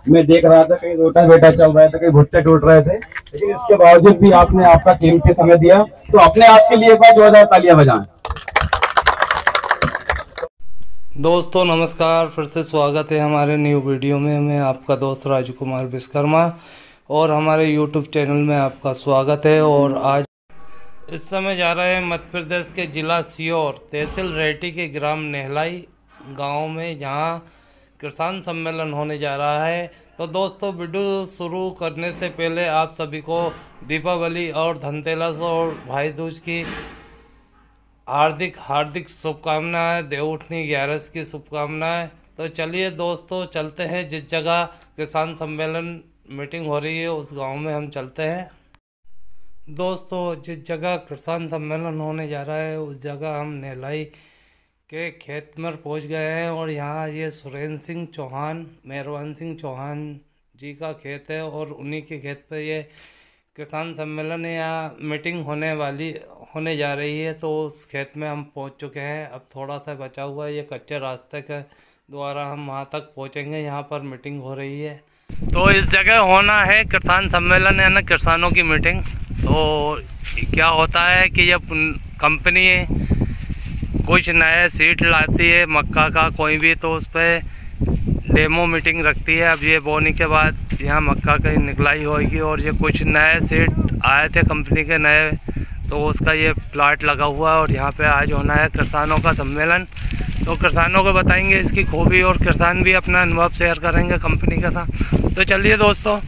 मैं देख रहा था, कहीं रोटा बेटा चल रहा था, कहीं भुट्टे टूट रहे थे, लेकिन इसके बावजूद भी आपने आपका कीमती समय दिया, तो अपने आप के लिए एक बार जोरदार तालियां बजाएं। दोस्तों नमस्कार, फिर से स्वागत है हमारे न्यू वीडियो में। मैं आपका दोस्त राजू कुमार विश्वकर्मा और हमारे यूट्यूब चैनल में आपका स्वागत है। और आज इस समय जा रहे हैं मध्य प्रदेश के जिला सीहोर तहसील रेटी के ग्राम नेहलाई गांव में, जहां किसान सम्मेलन होने जा रहा है। तो दोस्तों वीडियो शुरू करने से पहले आप सभी को दीपावली और धनतेरस और भाई दूज की हार्दिक हार्दिक शुभकामनाएं, देवउठनी 11 की शुभकामनाएं। तो चलिए दोस्तों चलते हैं, जिस जगह किसान सम्मेलन मीटिंग हो रही है उस गांव में हम चलते हैं। दोस्तों जिस जगह किसान सम्मेलन होने जा रहा है उस जगह हम नेहलाई के खेत में पहुंच गए हैं। और यहाँ ये सुरेंद्र सिंह चौहान, मेहरबान सिंह चौहान जी का खेत है और उन्हीं के खेत पे ये किसान सम्मेलन या मीटिंग होने जा रही है। तो उस खेत में हम पहुंच चुके हैं। अब थोड़ा सा बचा हुआ है, ये कच्चे रास्ते के द्वारा हम वहां तक पहुंचेंगे। यहाँ पर मीटिंग हो रही है, तो इस जगह होना है किसान सम्मेलन यानी किसानों की मीटिंग। तो क्या होता है कि जब कंपनी कुछ नए सीड लाती है मक्का का कोई भी, तो उस पर डेमो मीटिंग रखती है। अब ये बोने के बाद यहाँ मक्का की निकलाई होगी और ये कुछ नए सीड आए थे कंपनी के नए, तो उसका ये प्लाट लगा हुआ है और यहाँ पे आज होना है किसानों का सम्मेलन। तो किसानों को बताएंगे इसकी खूबी और किसान भी अपना अनुभव शेयर करेंगे कंपनी के साथ। तो चलिए दोस्तों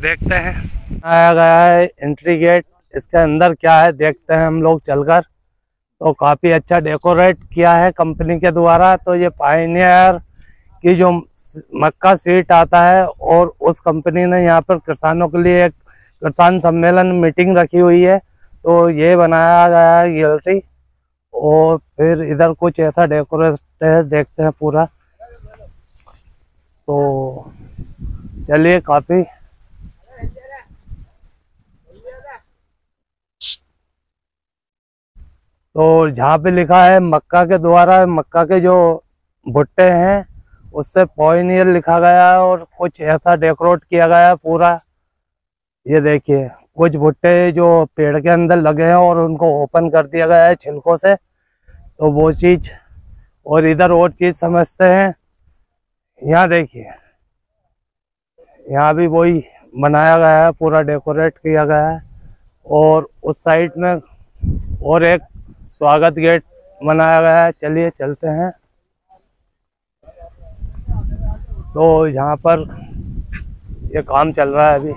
देखते हैं। आया गया है एंट्री गेट, इसके अंदर क्या है देखते हैं हम लोग चलकर। तो काफ़ी अच्छा डेकोरेट किया है कंपनी के द्वारा। तो ये पायनियर की जो मक्का सीट आता है और उस कंपनी ने यहाँ पर किसानों के लिए एक किसान सम्मेलन मीटिंग रखी हुई है। तो ये बनाया गया है गैलरी और फिर इधर कुछ ऐसा डेकोरेट है, देखते हैं पूरा। तो चलिए काफ़ी तो जहाँ पे लिखा है मक्का के द्वारा मक्का के जो भुट्टे हैं उससे पॉइनियर लिखा गया है और कुछ ऐसा डेकोरेट किया गया है पूरा। ये देखिए कुछ भुट्टे जो पेड़ के अंदर लगे हैं और उनको ओपन कर दिया गया है छिलकों से, तो वो चीज़। और इधर और चीज़ समझते हैं, यहाँ देखिए यहाँ भी वही बनाया गया है, पूरा डेकोरेट किया गया है। और उस साइड में और एक स्वागत गेट बनाया गया है। चलिए चलते हैं। तो यहाँ पर ये काम चल रहा है अभी।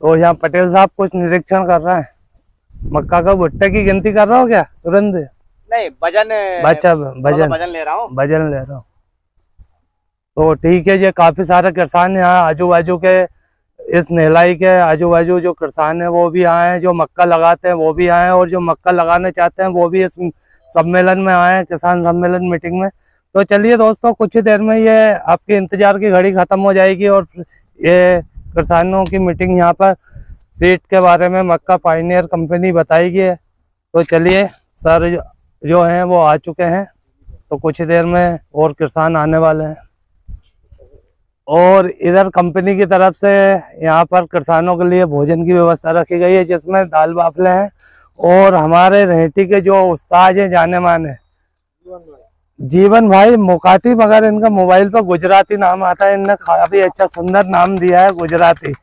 तो यहाँ पटेल साहब कुछ निरीक्षण कर रहे हैं। मक्का का भुट्टे की गिनती कर रहा हो क्या सुरेंद्र? नहीं, वजन ले रहा हूँ। वजन ले रहा हूँ। तो ठीक है, ये काफी सारे किसान यहाँ आजू बाजू के, इस नेहलाई के आजू बाजू जो किसान है वो भी आए हैं, जो मक्का लगाते हैं वो भी आए हैं और जो मक्का लगाने चाहते हैं वो भी इस सम्मेलन में आए हैं, किसान सम्मेलन मीटिंग में। तो चलिए दोस्तों कुछ ही देर में ये आपके इंतजार की घड़ी खत्म हो जाएगी और ये किसानों की मीटिंग यहाँ पर सीट के बारे में मक्का पायनियर कंपनी बताएगी। तो चलिए सर जो हैं वो आ चुके हैं, तो कुछ ही देर में और किसान आने वाले हैं। और इधर कंपनी की तरफ से यहाँ पर किसानों के लिए भोजन की व्यवस्था रखी गई है, जिसमें दाल बाफले हैं। और हमारे रेहटी के जो उस्ताद हैं जाने माने जीवन भाई मुकाती, मगर इनका मोबाइल पर गुजराती नाम आता है, इनने काफी अच्छा सुंदर नाम दिया है गुजराती।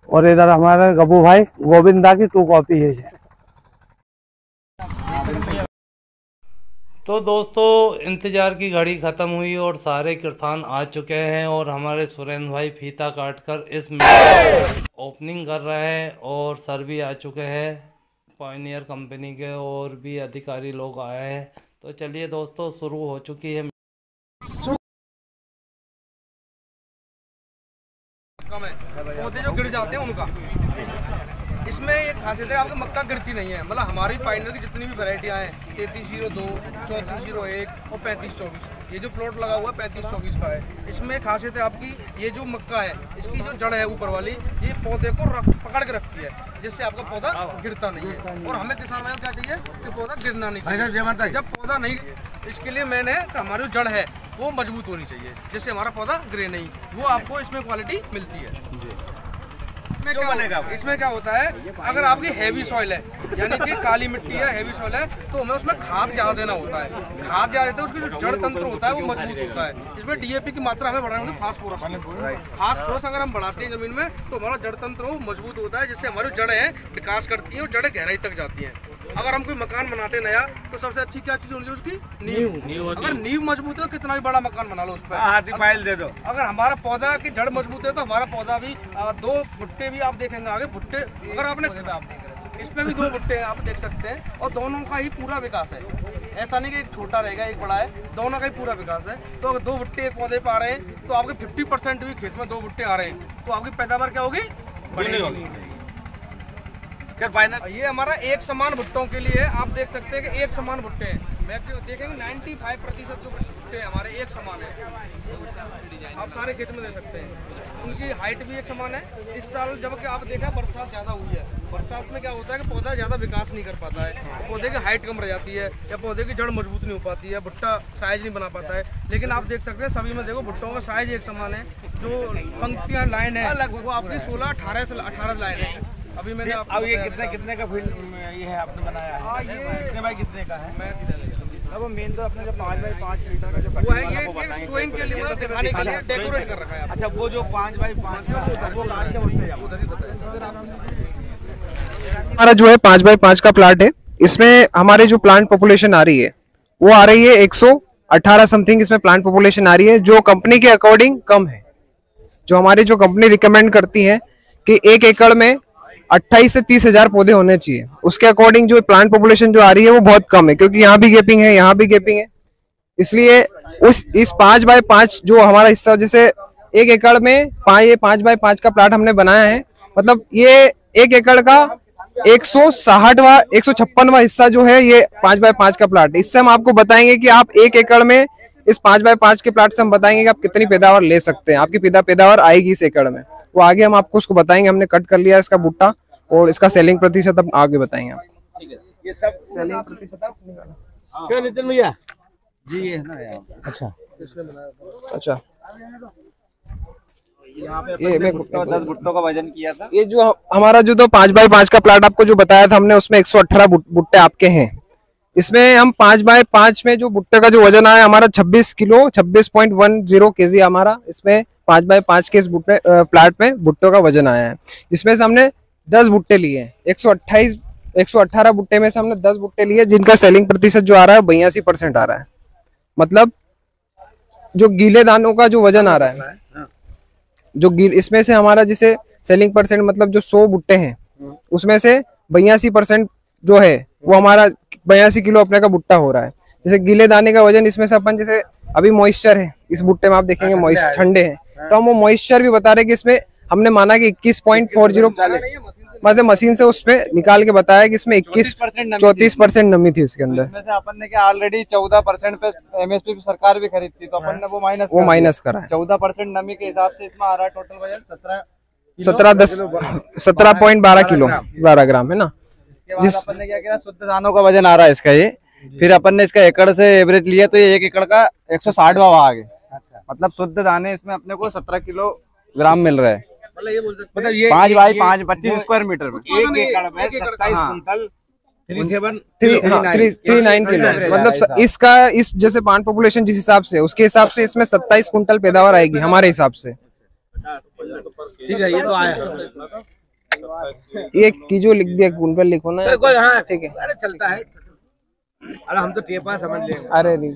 और इधर हमारे गबू भाई गोविंदा की 2 कॉपी है ये। तो दोस्तों इंतज़ार की घड़ी ख़त्म हुई और सारे किसान आ चुके हैं और हमारे सुरेंद्र भाई फीता काटकर इस ओपनिंग कर रहे हैं। और सर भी आ चुके हैं पायनियर कंपनी के, और भी अधिकारी लोग आए हैं। तो चलिए दोस्तों शुरू हो चुकी है। पौधे जो गिर जाते हैं उनका इसमें एक खासियत है, आपकी मक्का गिरती नहीं है। मतलब हमारी पाइनर की जितनी भी वैरायटियाँ हैं 3302, 3401 और 3524, ये जो प्लॉट लगा हुआ है 3524 का है। इसमें खासियत है आपकी, ये जो मक्का है इसकी जो जड़ है ऊपर वाली, ये पौधे को पकड़ के रखती है, जिससे आपका पौधा गिरता नहीं है। और हमें किसान भाइयों क्या चाहिए कि पौधा गिरना नहीं चाहिए। जब पौधा नहीं, इसके लिए मैंने हमारी जो जड़ है वो मजबूत होनी चाहिए, जिससे हमारा पौधा गिरे नहीं। वो आपको इसमें क्वालिटी मिलती है। इसमें क्या होता है, अगर आपकी हैवी सॉइल है, यानी कि काली मिट्टी है, हैवी सॉइल है, तो हमें उसमें खाद ज्यादा देना होता है। खाद ज्यादा देते हैं, उसकी जो जड़ तंत्र होता है वो मजबूत होता है। इसमें डीएपी की मात्रा हमें बढ़ानी होती है, फास्फोरस अगर हम बढ़ाते हैं जमीन में तो हमारा जड़ तंत्र वो मजबूत होता है, जिससे हमारी जड़ें विकास करती हैं और जड़ें गहराई तक जाती हैं। अगर हम कोई मकान बनाते नया, तो सबसे अच्छी क्या चीज होनी चाहिए उसकी नींव। अगर नींव मजबूत है तो कितना भी बड़ा मकान बना लो उस पर हाथी फाइल दे दो। अगर हमारा पौधा की जड़ मजबूत है तो हमारा पौधा भी 2 भुट्टे भी आप देखेंगे आगे भुट्टे, अगर आपने इसमें भी 2 भुट्टे आप देख सकते हैं, और दोनों का ही पूरा विकास है। ऐसा नहीं कि एक छोटा रहेगा एक बड़ा है, दोनों का ही पूरा विकास है। तो अगर 2 भुट्टे एक पौधे पे आ रहे हैं तो आपके 50% भी खेत में 2 भुट्टे आ रहे हैं, तो आपकी पैदावार क्या होगी, बड़ी होगी। ये हमारा एक समान भुट्टों के लिए है। आप देख सकते हैं कि एक समान भुट्टे हैं, मैं देखेंगे 95% जो भुट्टे हमारे एक समान है। आप सारे खेत में दे सकते हैं, उनकी हाइट भी एक समान है। इस साल जब कि आप देखा बरसात ज़्यादा हुई है, बरसात में क्या होता है कि पौधा ज़्यादा विकास नहीं कर पाता है, पौधे की हाइट कम रह जाती है या पौधे की जड़ मजबूत नहीं हो पाती है, भुट्टा साइज नहीं बना पाता है। लेकिन आप देख सकते हैं सभी में देखो भुट्टों का साइज एक समान है। जो पंक्तियाँ लाइन है वो आपकी 16-18 लाइन है। अभी मैंने अब ये कितने का फील्ड ये है आपने बनाया है? हाँ, ये कितने बाय कितने का है? मैं अब मेन तो अपने जो 5 बाय 5 लीटर का जो वो है, ये शोइंग के लिए मतलब दिखाने के लिए डेकोरेट कर रखा है। अच्छा, वो जो 5 बाय 5 वो उधर ही बताया। हमारा जो है 5 बाय 5 का प्लाट है, इसमें हमारे जो प्लांट पॉपुलेशन आ रही है वो आ रही है 118 समथिंग। इसमें प्लांट पॉपुलेशन आ रही है जो कंपनी के अकॉर्डिंग कम है। जो हमारी जो कंपनी रिकमेंड करती है कि 1 एकड़ में 28 से 30 हजार पौधे होने चाहिए, उसके अकॉर्डिंग जो प्लांट पॉपुलेशन जो आ रही है वो बहुत कम है, क्योंकि यहाँ भी गैपिंग है, यहाँ भी गैपिंग है। इसलिए इस 5 बाय 5 जो हमारा हिस्सा, जैसे 1 एकड़ में ये 5 बाय 5 का प्लाट हमने बनाया है, मतलब ये 1 एकड़ का 156वां हिस्सा जो है ये 5 बाय 5 का प्लाट है। इससे हम आपको बताएंगे कि आप 1 एकड़ में इस 5 बाय 5 के प्लाट से हम बताएंगे कि आप कितनी पैदावार ले सकते हैं, आपकी पैदावार आएगी इस एकड़ में। वो आगे हम आपको उसको बताएंगे। हमने कट कर लिया इसका भुट्टा और इसका सेलिंग प्रतिशत अब आगे बताएंगे आपको। ठीक है, ये सब सेलिंग प्रतिशत क्यों नितिन भैया जी, ये है ना यार। अच्छा, यहाँ पे ये 10 भुट्टों का वजन किया था। ये जो हमारा जो 5 बाय 5 का प्लाट आपको जो बताया था हमने, उसमें 118 भुट्टे आपके हैं। इसमें हम 5 बाय 5 में जो भुट्टे का जो वजन आया हमारा 26 किलो 26.10 kg हमारा इसमें 5 बाय 5 के इस भुट्टे प्लाट में भुट्टों का वजन आया है। जिसमें से हमने 10 भुट्टे लिए हैं। 118 भुट्टे में से हमने 10 भुट्टे लिए, जिनका सेलिंग प्रतिशत जो आ रहा है 82% आ रहा है। मतलब जो गीले दानों का जो वजन आ रहा है, जो इसमें से हमारा जिसे सेलिंग परसेंट मतलब जो 100 भुट्टे हैं उसमें से 82% जो है वो हमारा 82 किलो अपने का भुट्टा हो रहा है। जैसे गीले दाने का वजन इसमें से अपन, जैसे अभी मॉइस्चर है इस भुट्टे में, आप देखेंगे मॉइस्चर ठंडे हैं, तो हम वो मॉइस्चर भी बता रहे कि इसमें हमने माना कि 21.40 मतलब मशीन से उस पे निकाल के बताया कि इसमें 34% नमी थी इसके अंदर। इसमें से अपन ने क्या ऑलरेडी 14% पे एमएसपी पे सरकार भी खरीदती, तो अपन ने वो माइनस करा है। 14% नमी के हिसाब से इसमें आ रहा है टोटल वजन 17.12 किलो 12 ग्राम है ना। जिस अपन ने क्या किया, शुद्ध दानों का वजन आ रहा है इसका ये, फिर अपन ने इसका एकड़ से एवरेज लिया तो ये 1 एकड़ का 160वां आ गया। मतलब शुद्ध दाने इसमें अपने को 17 किलोग्राम मिल रहा है। मतलब ये बोल सकते हैं 5 बाई 5 25 स्क्वायर मीटर में 1 एकड़ में 27 कुंटल 39 किलो। मतलब इसका इस जैसे प्लांट पॉपुलेशन जिस हिसाब से, उसके हिसाब से इसमें 27 कुंटल पैदावार आएगी हमारे हिसाब से। ठीक है, ये तो आया। ये कीजो लिख दिया, कुंटल लिखो ना। हाँ, ठीक है, अरे चलता है। अरे हम तो टेपा समझ लेंगे। अरे नहीं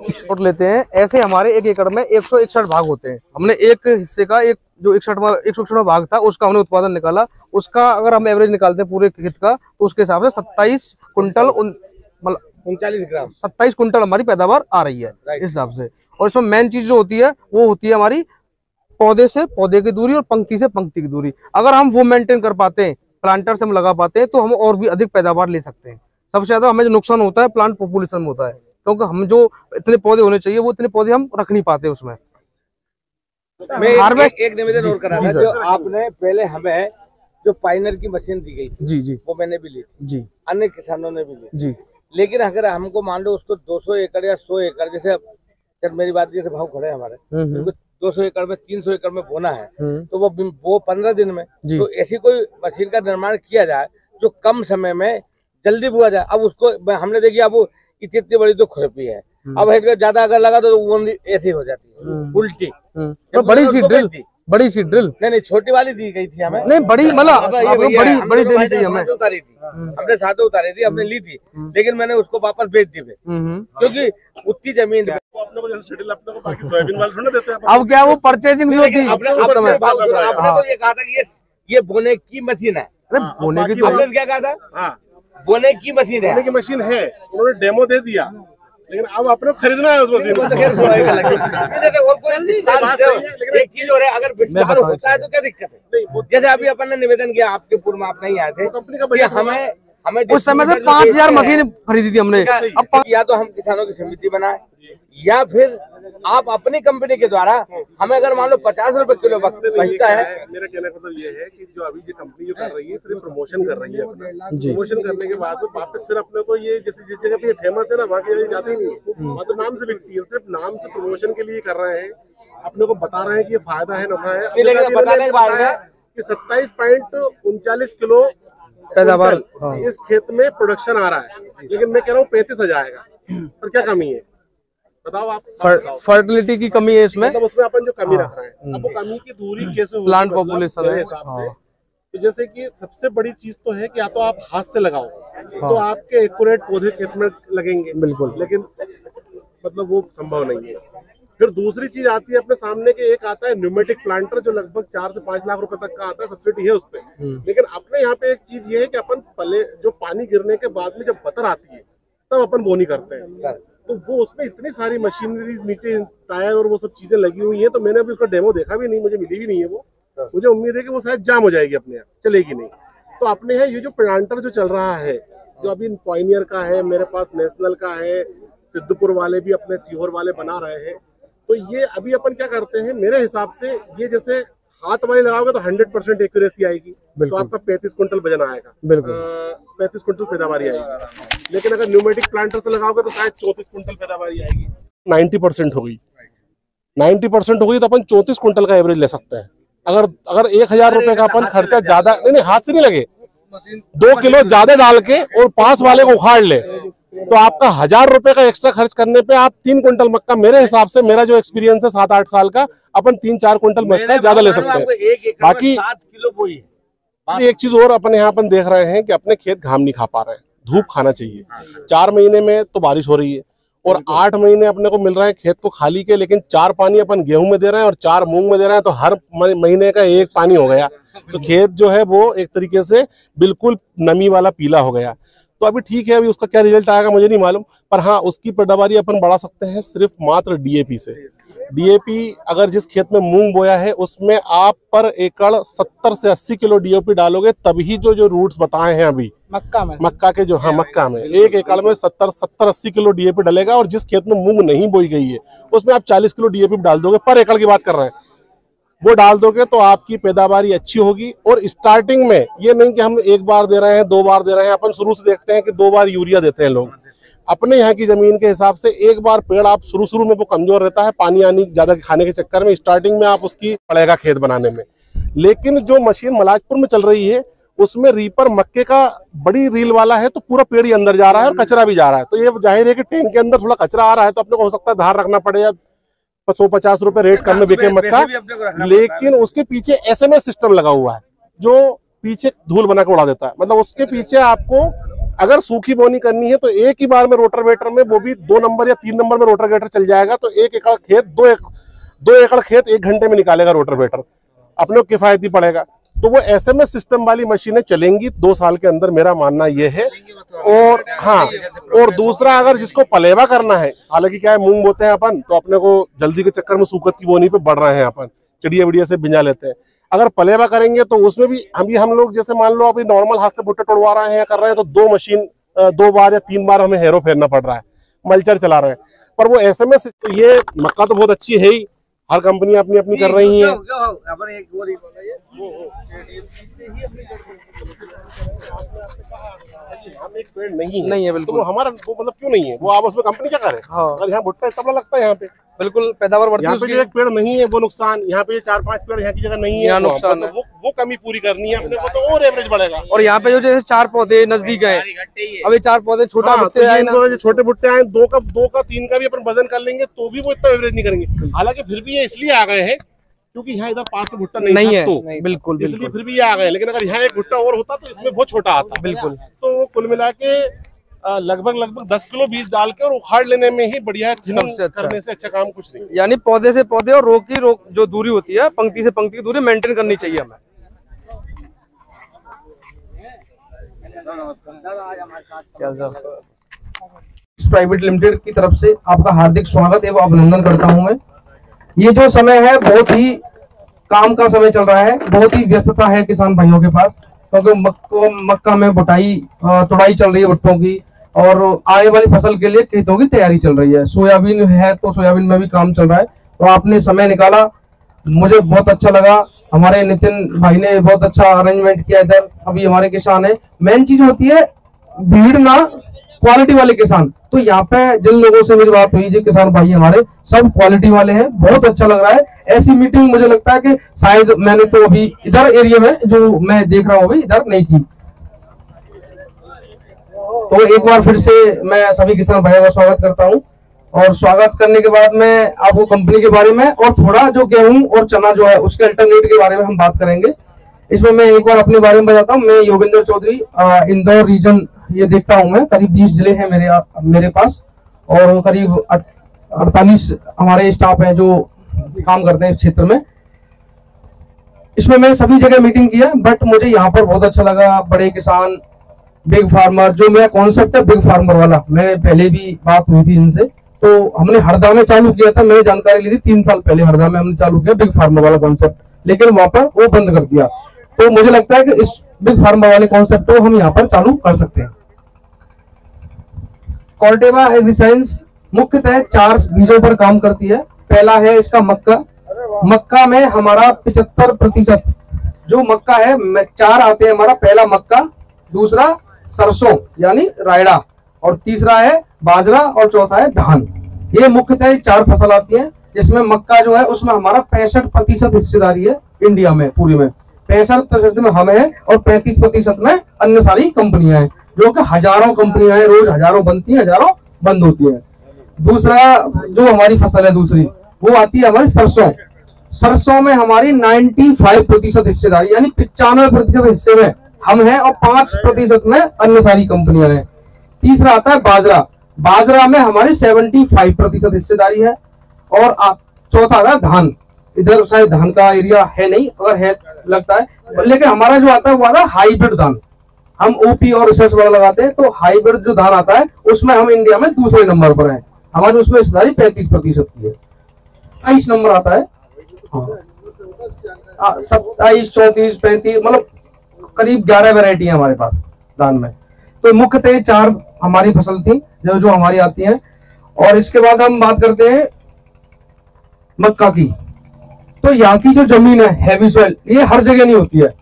रिपोर्ट लेते हैं। ऐसे हमारे 1 एकड़ में 161 भाग होते हैं। हमने एक हिस्से का एक जो 161वां भाग था उसका हमने उत्पादन निकाला। उसका अगर हम एवरेज निकालते हैं पूरे खेत का, तो उसके हिसाब से 27 कुंटल 39 ग्राम 27 कुंटल हमारी पैदावार आ रही है इस हिसाब से। और इसमें मेन चीज जो होती है वो होती है हमारी पौधे से पौधे की दूरी और पंक्ति से पंक्ति की दूरी। अगर हम वो मेंटेन कर पाते हैं प्लांटर से हम लगा पाते हैं तो हम और भी अधिक पैदावार ले सकते हैं। सबसे ज्यादा हमें जो नुकसान होता है प्लांट पॉपुलेशन में होता है, क्योंकि हम जो इतने पौधे होने चाहिए वो इतने पौधे हम रख नहीं पाते उसमें। हार्वेस्ट एक निवेदन और करा था, जो आपने पहले हमें जो पाइनर की मशीन दी गई थी जी जी वो मैंने भी ली थी जी अन्य किसानों ने भी ली जी। लेकिन अगर हमको मान लो उसको 200 एकड़ या 100 एकड़, जैसे जब मेरी बात जैसे भाव खड़े हैं हमारे, उनको 200 एकड़ में 300 एकड़ में बोना है तो वो 15 दिन में, तो ऐसी कोई मशीन का निर्माण किया जाए जो कम समय में जल्दी बुआ जाए। अब उसको हमने देखी, अब इतनी बड़ी तो खुरपी है, अब ज्यादा अगर लगा तो वो ऐसी हो जाती है उल्टी। तो बड़ी सी ड्रिल नहीं छोटी वाली दी गई थी हमें, नहीं बड़ी मतलब बड़ी देनी चाहिए हमें। उतारी थी हमने, साथ उतारी थी हमने, ली थी, लेकिन मैंने उसको वापस बेच दी क्योंकि उतनी जमीन अपने को जैसे शेड्यूल अपने को बाकी सोयाबीन वाले थोड़ा देते हैं। अब क्या वो परचेजिंग होती है आपने तो ये कहा था कि ये बोने की मशीन है, बोने की, आपने क्या कहा था? बोने की मशीन है, बोने की मशीन है, उन्होंने डेमो दे दिया, लेकिन अब आपने खरीदना है उस मशीन को। एक चीज और है, अगर विस्तार होता है तो क्या दिक्कत है? जैसे अभी अपन ने निवेदन किया आपके पूर्व में, आप नहीं आए थे, कंपनी का हमें उस समय से 5000 मशीन खरीदी थी हमने। अब या तो हम किसानों की समिति बनाए या फिर आप अपनी कंपनी के द्वारा हमें, अगर मान लो 50 रुपए किलो बचता है। मेरा कहने का मतलब ये है कि जो अभी ये कंपनी जो कर रही है सिर्फ प्रमोशन कर रही है अपना, प्रमोशन करने के बाद में वापस फिर अपने को ये जैसे जिस जगह पे फेमस है ना वहाँ की जाती नहीं है, वहाँ तो नाम से बिकती है, सिर्फ नाम से प्रमोशन के लिए कर रहे हैं, अपने को बता रहे हैं कि ये फायदा है नफा है। कि 27.39 किलो पैदावार इस खेत में प्रोडक्शन आ रहा है, लेकिन मैं कह रहा हूँ 35 आ जाएगा, पर क्या कमी है बताओ आप? फर्टिलिटी की कमी है इसमें, मतलब उसमें अपन जो कमी रख रहे हैं, अब वो कमी की दूरी कैसे होगी? प्लांट पॉपुलेशन मेरे हिसाब से तो जैसे कि सबसे बड़ी चीज तो है कि या तो आप हाथ से लगाओ तो आपके एक्यूरेट पौधे खेत में लगेंगे, बिल्कुल, लेकिन मतलब वो संभव नहीं है। फिर दूसरी चीज आती है अपने सामने के, एक आता है न्यूमेटिक प्लांटर जो लगभग 4 से 5 लाख रुपए तक का आता है, सब्सिडी है उस पे। लेकिन अपने यहाँ पे एक चीज ये है कि अपन पहले जो पानी गिरने के बाद में जब बतर आती है तब अपन बोनी करते हैं, तो वो उसमें इतनी सारी मशीनरी नीचे टायर और वो सब चीजें लगी हुई है, तो मैंने अभी उसका डेमो देखा भी नहीं, मुझे मिली भी नहीं है वो। मुझे उम्मीद है कि वो शायद जाम हो जाएगी अपने यहाँ, चलेगी नहीं। तो अपने यहाँ ये जो प्लांटर जो चल रहा है, जो अभी पॉइनियर का है, मेरे पास नेशनल का है, सिद्धपुर वाले भी अपने सीहोर वाले बना रहे हैं, तो ये अभी अपन क्या करते हैं, मेरे हिसाब से ये जैसे हाथ वाली लगाओगे तो 100% एक्यूरेसी आएगी, तो आपका 35 कुंटल वजन आएगा, 35 कुंटल पैदावारी आएगी। लेकिन अगर न्यूमेटिक प्लांटर से लगाओगे तो शायद 34 कुंटल पैदावारी आएगी। 90% हो गई, 90% हो गई तो अपन 34 कुंटल का एवरेज ले सकते हैं। अगर 1000 रुपए का अपन खर्चा ज्यादा, नहीं हाथ से नहीं लगे, 2 किलो ज्यादा डाल के और पास वाले को उखाड़ ले तो आपका 1000 रुपए का एक्स्ट्रा खर्च करने पे आप 3 कुंटल मक्का, मेरे हिसाब से मेरा जो एक्सपीरियंस है 7-8 साल का, अपन 3-4 कुंटल मक्का ज्यादा ले सकते हैं। बाकी 7 किलो बोई एक चीज और अपन यहाँ अपन देख रहे हैं कि अपने खेत घाम नहीं खा पा रहे हैं, धूप खाना चाहिए। 4 महीने में तो बारिश हो रही है और 8 महीने अपने को मिल रहे हैं खेत को खाली के, लेकिन 4 पानी अपन गेहूं में दे रहे हैं और 4 मूंग में दे रहे हैं, तो हर महीने का 1 पानी हो गया, तो खेत जो है वो एक तरीके से बिल्कुल नमी वाला पीला हो गया। तो अभी ठीक है, अभी उसका क्या रिजल्ट आएगा मुझे नहीं मालूम, पर हाँ उसकी पैदावारी अपन बढ़ा सकते हैं सिर्फ मात्र डीएपी से। डीएपी अगर जिस खेत में मूंग बोया है उसमें आप पर एकड़ 70 से 80 किलो डीएपी डालोगे, तभी जो रूट्स बताए हैं अभी मक्का के जो, हाँ मक्का में 1 एकड़ में 70-80 किलो डीएपी डलेगा, और जिस खेत में मूंग नहीं बोई गई है उसमें आप 40 किलो डीएपी डाल दोगे, पर एकड़ की बात कर रहे हैं, वो डाल दोगे तो आपकी पैदावारी अच्छी होगी। और स्टार्टिंग में ये नहीं कि हम 1 बार दे रहे हैं 2 बार दे रहे हैं, अपन शुरू से देखते हैं कि 2 बार यूरिया देते हैं लोग। अपने यहाँ की जमीन के हिसाब से 1 बार पेड़ आप शुरू में वो कमजोर रहता है, पानी आनी ज्यादा खाने के चक्कर में, स्टार्टिंग में आप उसकी पड़ेगा खेत बनाने में। लेकिन जो मशीन मलाजपुर में चल रही है उसमें रीपर मक्के का बड़ी रील वाला है, तो पूरा पेड़ ही अंदर जा रहा है और कचरा भी जा रहा है, तो ये जाहिर है कि टैंक के अंदर थोड़ा कचरा आ रहा है, तो अपने को हो सकता है धार रखना पड़े या 150 रुपए रेट कम में बिके मक्का। लेकिन उसके पीछे SMS सिस्टम लगा हुआ है जो पीछे धूल बना के उड़ा देता है, मतलब उसके पीछे आपको अगर सूखी बोनी करनी है तो एक ही बार में रोटावेटर में, वो भी 2 नंबर या 3 नंबर में रोटावेटर चल जाएगा, तो 1 एकड़ खेत 2 एकड़ खेत 1 घंटे में निकालेगा रोटावेटर, अपने को किफायती पड़ेगा। तो वो SMS सिस्टम वाली मशीनें चलेंगी 2 साल के अंदर, मेरा मानना ये है। और हाँ, और दूसरा अगर जिसको पलेवा करना है, हालांकि क्या है मूंग बोते हैं अपन तो अपने को जल्दी के चक्कर में सूखत की बोनी पे बढ़ रहे हैं अपन, चिड़िया विड़िया से भिंजा लेते हैं। अगर पलेवा करेंगे तो उसमें भी हम लोग जैसे मान लो अभी नॉर्मल हाथ से भुट्टे तोड़वा रहे हैं या कर रहे हैं तो 2 मशीन 2 बार या 3 बार हमें हेरो फेरना पड़ रहा है, मल्चर चला रहे हैं। पर वो SMS ये मक्का तो बहुत अच्छी है ही, हर कंपनी अपनी अपनी कर रही है। एक पेड़ नहीं है बिल्कुल, तो हमारा वो मतलब क्यों नहीं है, वो आप उसमें कंपनी क्या करे। अगर यहाँ भुट्टा तबला लगता है यहाँ पे बिल्कुल पैदावार बढ़ती है। यहाँ पे जो एक पेड़ नहीं है वो नुकसान, यहाँ पे 4-5 पेड़ यहाँ की जगह नहीं है नुकसान, तो वो कमी पूरी करनी है अपने को, तो और एवरेज बढ़ेगा। और यहाँ पे जो जैसे 4 पौधे नजदीक है, अभी 4 पौधे छोटा छोटे भुट्टे आए 2 का 3 का भी अपन वजन कर लेंगे तो भी वो इतना एवरेज नहीं करेंगे। हालांकि फिर भी ये इसलिए आ गए हैं क्योंकि यहाँ इधर पास में भुट्टा नहीं है, तो बिल्कुल इसलिए फिर भी ये आ गए। लेकिन अगर यहाँ एक भुट्टा और होता तो इसमें बहुत छोटा आता बिल्कुल। तो कुल मिला के लगभग 10 किलो बीज डाल के और उखाड़ लेने में ही बढ़िया है, सबसे अच्छा करने से अच्छा काम कुछ नहीं। यानी पौधे से पौधे और रोक की रोक जो दूरी होती है, पंक्ति से पंक्ति की दूरी मेंटेन करनी चाहिए हमें। प्राइवेट लिमिटेड की तरफ से आपका हार्दिक स्वागत एवं अभिनंदन करता हूं मैं। ये जो समय है बहुत ही काम का समय चल रहा है, बहुत ही व्यस्तता है किसान भाइयों के पास, क्योंकि मक्का में तुड़ाई चल रही है भुट्टों की, और आने वाली फसल के लिए खेतों की तैयारी चल रही है। सोयाबीन है तो सोयाबीन में भी काम चल रहा है, तो आपने समय निकाला, मुझे बहुत अच्छा लगा। हमारे नितिन भाई ने बहुत अच्छा अरेंजमेंट किया इधर। अभी हमारे किसान है, मेन चीज होती है भीड़ ना क्वालिटी वाले किसान। तो यहाँ पे जिन लोगों से मेरी बात हुई, जो किसान भाई हमारे सब क्वालिटी वाले हैं, बहुत अच्छा लग रहा है। ऐसी मीटिंग मुझे लगता है कि शायद मैंने तो अभी इधर एरिया में जो मैं देख रहा हूँ अभी इधर नहीं की। तो एक बार फिर से मैं सभी किसान भाइयों का स्वागत करता हूँ, और स्वागत करने के बाद मैं आपको कंपनी के बारे में और थोड़ा जो गेहूं और चना जो है उसके अल्टरनेट के बारे में हम बात करेंगे। इसमें मैं एक बार अपने बारे में बताता हूँ। मैं योगेंद्र चौधरी, इंदौर रीजन ये देखता हूँ मैं। करीब 20 जिले हैं मेरे पास, और करीब 48 हमारे स्टाफ हैं जो काम करते हैं इस क्षेत्र में। इसमें मैं सभी जगह मीटिंग किया, बट मुझे यहाँ पर बहुत अच्छा लगा। बड़े किसान, बिग फार्मर, जो मेरा कॉन्सेप्ट है बिग फार्मर वाला, मैंने पहले भी बात हुई थी इनसे, तो हमने हरदा में चालू किया था। मैंने जानकारी ली थी 3 साल पहले, हरदा में हमने चालू किया बिग फार्मर वाला कॉन्सेप्ट, लेकिन वहां पर वो बंद कर दिया। तो मुझे लगता है कि इस बिग फार्मर वाले कॉन्सेप्ट को हम यहाँ पर चालू कर सकते हैं। कॉर्टेवा एग्रीसाइंस मुख्यतः 4 बीजों पर काम करती है। पहला है इसका मक्का। मक्का में हमारा 75% जो मक्का है, 4 आते हैं हमारा। पहला मक्का, दूसरा सरसों यानी रायड़ा, और तीसरा है बाजरा, और चौथा है धान। ये मुख्यतः 4 फसल आती है, जिसमें मक्का जो है उसमें हमारा 65% हिस्सेदारी है इंडिया में। पूरी में 65% में हम है, और 35% में अन्य सारी कंपनियां हैं, जो कि हजारों कंपनियां हैं, रोज हजारों बनती हैं, हजारों बंद होती है। दूसरा जो हमारी फसल है दूसरी, वो आती है हमारी सरसों। सरसों में हमारी 95% हिस्सेदारी, यानी 95% हिस्से में हम हैं, और 5% में अन्य सारी कंपनियां हैं। तीसरा आता है बाजरा। बाजरा में हमारी 75% हिस्सेदारी है, और चौथा आता है धान। इधर शायद धान का एरिया है नहीं, अगर है लगता है, लेकिन हमारा जो आता है वो आता है हाइब्रिड धान। हम ओपी और रिसर्च वाला लगाते हैं, तो हाइब्रिड जो धान आता है उसमें हम इंडिया में दूसरे नंबर पर हैं। हमारी उसमें हिस्सेदारी 35% की है। 22 नंबर आता है, 27, 34, 35, मतलब करीब 11 वैरायटी है हमारे पास धान में। तो मुख्यतः 4 हमारी फसल थी जो हमारी आती है। और इसके बाद हम बात करते हैं मक्का की। तो यहाँ की जो जमीन है हैवी सॉइल, ये हर जगह नहीं होती है।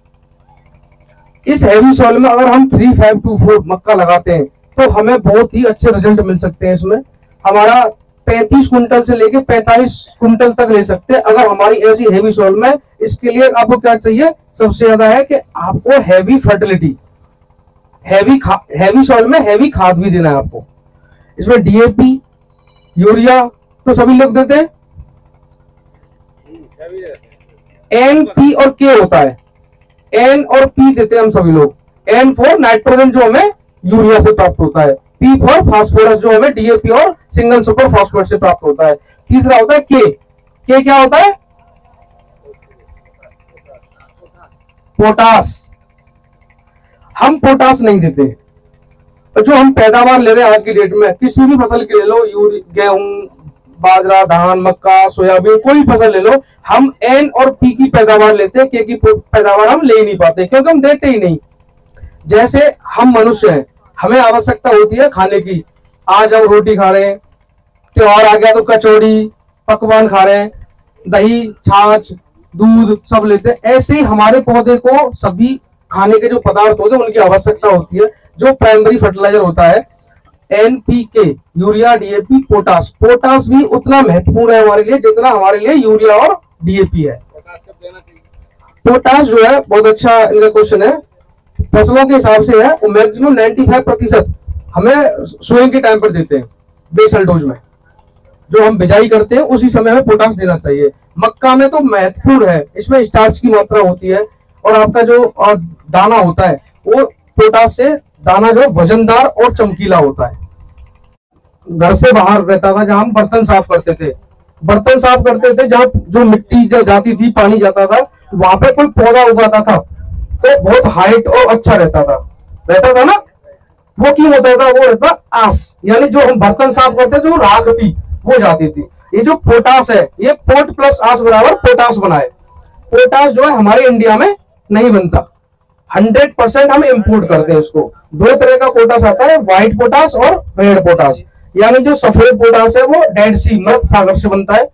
इस हैवी सॉइल में अगर हम 3524 मक्का लगाते हैं तो हमें बहुत ही अच्छे रिजल्ट मिल सकते हैं। इसमें हमारा 35 कुंटल से लेके 45 कुंटल तक ले सकते हैं, अगर हमारी ऐसी हैवी सॉइल में। इसके लिए आपको क्या चाहिए, सबसे ज्यादा है कि आपको हैवी फर्टिलिटी, हैवी सॉइल में हैवी खाद भी देना है आपको। इसमें डीएपी, यूरिया तो सभी लोग देते हैं, एन, पी और के होता है। एन और पी देते हैं हम सभी लोग। एन फॉर नाइट्रोजन जो हमें यूरिया से प्राप्त होता है, पी फॉर फास्फोरस जो हमें डीएपी और सिंगल सुपर फास्फेट से प्राप्त होता है। तीसरा होता है के। के क्या होता है, पोटास। हम पोटास नहीं देते। तो जो हम पैदावार ले रहे हैं आज की डेट में, किसी भी फसल के ले लो, गेहूं, बाजरा, धान, मक्का, सोयाबीन, कोई फसल ले लो, हम एन और पी की पैदावार लेते हैं, के की पैदावार हम ले नहीं पाते क्योंकि हम देते ही नहीं। जैसे हम मनुष्य हैं, हमें आवश्यकता होती है खाने की, आज हम रोटी खा रहे हैं, त्योहार आ गया तो कचौड़ी पकवान खा रहे हैं, दही, छाछ, दूध सब लेते हैं। ऐसे ही हमारे पौधे को सभी खाने के जो पदार्थ होते हैं उनकी आवश्यकता होती है। जो प्राइमरी फर्टिलाइजर होता है NPK, urea, DAP, potash, potash भी उतना महत्वपूर्ण है हमारे लिए जितना हमारे लिए यूरिया और डीएपी है। पोटास जो है बहुत अच्छा इनका क्वेश्चन है, फसलों के हिसाब से है, वो मैक्सिमम 95% हमें सोइंग के टाइम पर देते हैं बेसल डोज में, जो हम बिजाई करते हैं उसी समय हमें पोटास देना चाहिए। मक्का में तो महत्वपूर्ण है, इसमें स्टार्च की मात्रा होती है और आपका जो दाना होता है वो पोटास से दाना जो वजनदार और चमकीला होता है। घर से बाहर रहता था जहां हम बर्तन साफ करते थे, जहां जो मिट्टी जाती थी, पानी जाता था, वहां पे कोई पौधा उगाता था तो बहुत हाइट और अच्छा रहता था ना। वो क्यों होता था? वो रहता आस, यानी जो हम बर्तन साफ करते जो राख थी वो जाती थी। ये जो पोटास है, ये पोट प्लस आस बराबर पोटास बनाए। पोटास जो है हमारे इंडिया में नहीं बनता, 100% हम इंपोर्ट करते हैं इसको। दो तरह का पोटास आता है, व्हाइट पोटास और रेड पोटास। यानी जो सफेद पोटास है वो डेड सी, मृत सागर से बनता है,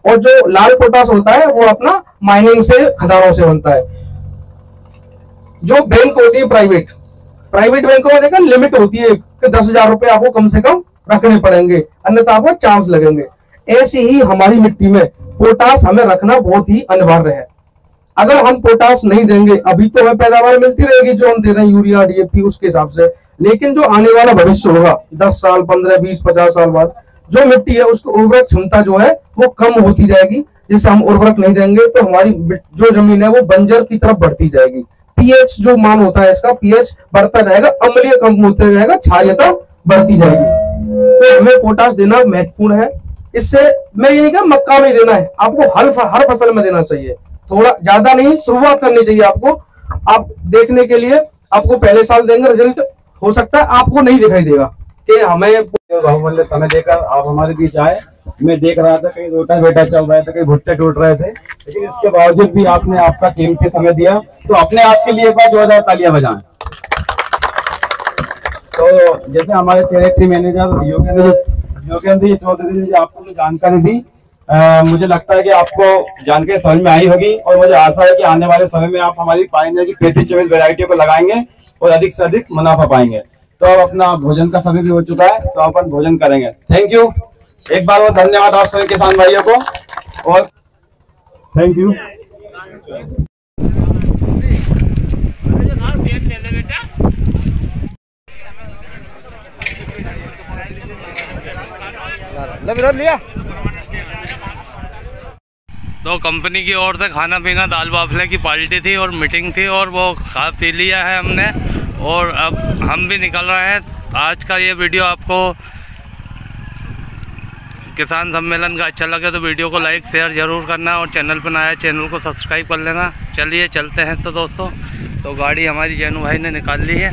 और जो लाल पोटास होता है वो अपना माइनिंग से, खदानों से बनता है। जो बैंक होती है प्राइवेट बैंकों में देखा लिमिट होती है कि 10,000 रुपए आपको कम से कम रखने पड़ेंगे, अन्यथा आपको चार्ज लगेंगे। ऐसे ही हमारी मिट्टी में पोटास हमें रखना बहुत ही अनिवार्य है। अगर हम पोटास नहीं देंगे, अभी तो हमें पैदावार मिलती रहेगी जो हम दे रहे हैं यूरिया, डीएपी, उसके हिसाब से, लेकिन जो आने वाला भविष्य होगा 10 साल, 15, 20, 50 साल बाद, जो मिट्टी है उसकी उर्वरक क्षमता जो है वो कम होती जाएगी। जैसे हम उर्वरक नहीं देंगे तो हमारी जो जमीन है वो बंजर की तरफ बढ़ती जाएगी। पीएच जो मान होता है इसका, पीएच बढ़ता जाएगा, अम्लीय कम होता जाएगा, क्षारीयता बढ़ती जाएगी। तो हमें पोटास देना महत्वपूर्ण है। इससे मैं ये नहीं कहा मक्का में देना है, आपको हर फसल में देना चाहिए, थोड़ा ज्यादा नहीं, शुरुआत करनी चाहिए आपको। आप देखने के लिए आपको पहले साल देंगे रिजल्ट, हो सकता है आपको नहीं दिखाई देगा कि हमें बहुमूल्य समय देकर आप हमारे बीच आए। मैं देख रहा था कहीं रोटा चल रहा था, कहीं भुट्टे टूट रहे थे, लेकिन इसके बावजूद भी आपने आपका कीमती समय दिया, तो अपने आप के लिए एक बार जोरदार तालियां बजाएं। तो जैसे हमारे टेरिटरी मैनेजर योगेंद्र चौधरी जी आपको जो जानकारी दी, मुझे लगता है कि आपको जानकारी समझ में आई होगी, और मुझे आशा है कि आने वाले समय में आप हमारी पाइनियर की 33-24 वेराइटियों को लगाएंगे और अधिक से अधिक मुनाफा पाएंगे। तो अब अपना भोजन का समय भी हो चुका है, तो अपन भोजन करेंगे। थैंक यू, एक बार और धन्यवाद आप सभी किसान भाइयों को, और थैंक यू। तो कंपनी की ओर से खाना पीना, दाल बाफले की पार्टी थी और मीटिंग थी, और वो खा पी लिया है हमने, और अब हम भी निकल रहे हैं। आज का ये वीडियो आपको किसान सम्मेलन का अच्छा लगे तो वीडियो को लाइक शेयर जरूर करना, और चैनल पर नया है चैनल को सब्सक्राइब कर लेना। चलिए चलते हैं तो दोस्तों, तो गाड़ी हमारी जैनू भाई ने निकाल ली है।